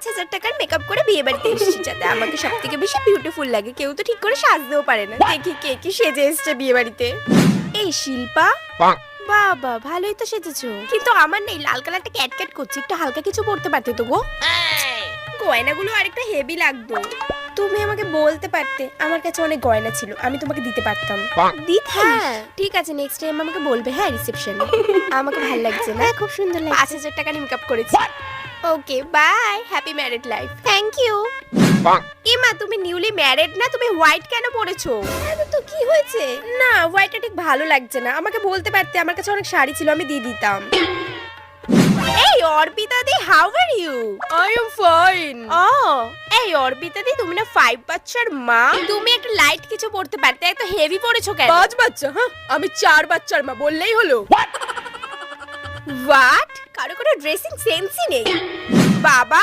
5,000 টাকার মেকআপ করে বিয়ে বাড়িতে এসেছি, যাতে আমাকে সব থেকে বেশি বিউটিফুল লাগে। কেউ তো ঠিক করে সাজতেও পারে না। দেখি কে কি সেজে এসছে বিয়ে বাড়িতে। এই শিল্পা, বাবা ভালোই তো সেজেছো, কিন্তু আমার নেই, লাল কালারটা ক্যাট করছে। একটু হালকা কিছু পরতে পারতে তো গো। গয়নাগুলো আরেকটা হেভি লাগতো। তুমি আমাকে বলতে পারতে, আমার কাছে অনেক গয়না ছিল, আমি তোমাকে দিতে পারতাম। দিতে? হ্যাঁ ঠিক আছে, নেক্সট টাইম আমাকে বলবে। হ্যাঁ রিসেপশনে। আমাকে ভালো লাগছে না? খুব সুন্দর লাগছে। 5,000 টাকা মেকআপ করেছি। Okay bye, happy married life. Thank you. এমা তুমি নিউলি ম্যারিড না, তুমি হোয়াইট কেন পরেছো? তো কি হয়েছে? না হোয়াইটটা ঠিক ভালো লাগছে না। আমাকে বলতে পারতে, আমার কাছে অনেক শাড়ি ছিল, আমি দিয়ে দিতাম। এই অর্পিতা দি, how are you? I am fine. ও এই অর্পিতা দি, তুমি না 5 বাচ্চার মা? তুমি একটা লাইট কিছু পড়তে পারতে, এত হেভি পড়েছো কেন? 5 বাচ্চা? হ্যাঁ, আমি 4 বাচ্চার মা, বললেই হলো। হোয়াট? কারো কোনো ড্রেসিং সেন্সই নেই। বাবা